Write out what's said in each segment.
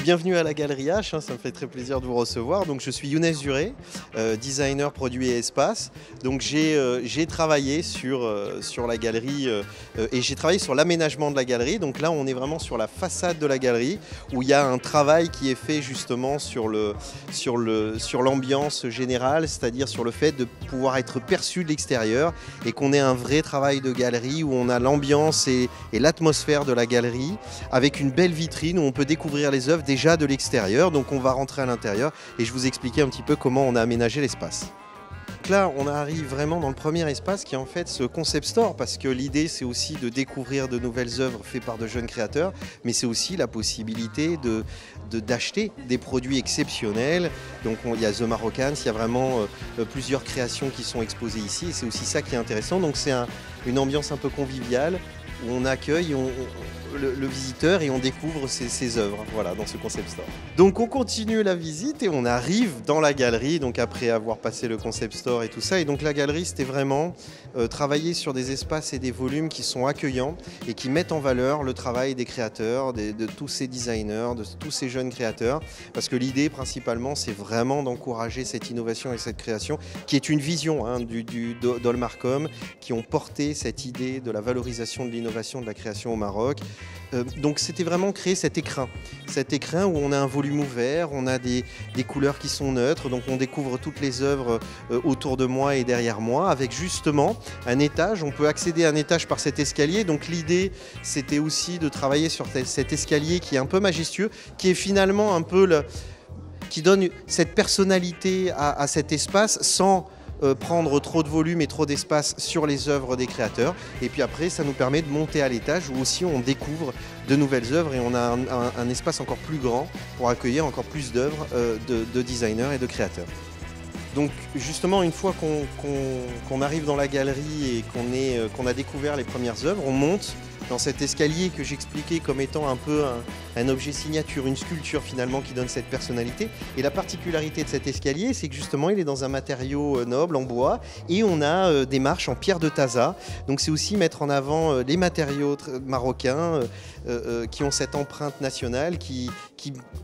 bienvenue à la Galerie H, ça me fait très plaisir de vous recevoir. Donc, je suis Younes Zuré, designer produit et espace. Donc j'ai travaillé sur la galerie et j'ai travaillé sur l'aménagement de la galerie. Donc là, on est vraiment sur la façade de la galerie où il y a un travail qui est fait justement sur l'ambiance générale, c'est-à-dire sur le fait de pouvoir être perçu de l'extérieur et qu'on ait un vrai travail de galerie où on a l'ambiance et l'atmosphère de la galerie avec une belle vitrine où on peut découvrir les œuvres déjà de l'extérieur. Donc on va rentrer à l'intérieur et je vous expliquer un petit peu comment on a aménagé l'espace. Donc là, on arrive vraiment dans le premier espace qui est en fait ce concept store, parce que l'idée c'est aussi de découvrir de nouvelles œuvres faites par de jeunes créateurs, mais c'est aussi la possibilité d'acheter des produits exceptionnels. Donc il y a The Maroccans, il y a vraiment plusieurs créations qui sont exposées ici et c'est aussi ça qui est intéressant. Donc c'est une ambiance un peu conviviale où on accueille le visiteur et on découvre ses œuvres, voilà, dans ce concept store. Donc on continue la visite et on arrive dans la galerie, donc après avoir passé le concept store et tout ça. Et donc la galerie, c'était vraiment travailler sur des espaces et des volumes qui sont accueillants et qui mettent en valeur le travail des créateurs, de tous ces designers, de tous ces jeunes créateurs. Parce que l'idée principalement, c'est vraiment d'encourager cette innovation et cette création, qui est une vision d'Olmarcom, qui ont porté cette idée de la valorisation de l'innovation de la création au Maroc. Donc c'était vraiment créer cet écrin où on a un volume ouvert, on a des couleurs qui sont neutres, donc on découvre toutes les œuvres autour de moi et derrière moi, avec justement un étage. On peut accéder à un étage par cet escalier, donc l'idée c'était aussi de travailler sur cet escalier qui est un peu majestueux, qui est finalement un peu qui donne cette personnalité à cet espace sans prendre trop de volume et trop d'espace sur les œuvres des créateurs. Et puis après, ça nous permet de monter à l'étage où aussi on découvre de nouvelles œuvres et on a un espace encore plus grand pour accueillir encore plus d'œuvres de designers et de créateurs. Donc justement, une fois qu'on arrive dans la galerie et qu'on a découvert les premières œuvres, on monte dans cet escalier que j'expliquais comme étant un peu un objet signature, une sculpture finalement qui donne cette personnalité. Et la particularité de cet escalier, c'est que justement il est dans un matériau noble, en bois, et on a des marches en pierre de Taza. Donc c'est aussi mettre en avant les matériaux marocains qui ont cette empreinte nationale qui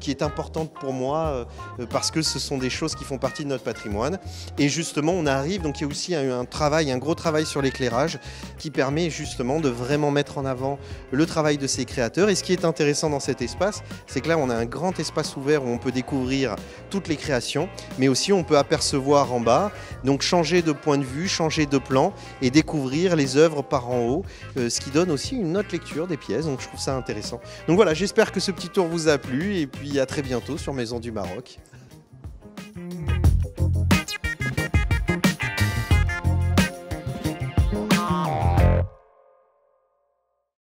est importante pour moi parce que ce sont des choses qui font partie de notre patrimoine. Et justement on arrive, donc il y a aussi un gros travail sur l'éclairage qui permet justement de vraiment mettre en avant le travail de ces créateurs. Et ce qui est intéressant dans cet espace, c'est que là on a un grand espace ouvert où on peut découvrir toutes les créations, mais aussi on peut apercevoir en bas, donc changer de point de vue, changer de plan et découvrir les œuvres par en haut, ce qui donne aussi une autre lecture des pièces, donc je trouve ça intéressant. Donc voilà, j'espère que ce petit tour vous a plu et puis à très bientôt sur Maison du Maroc.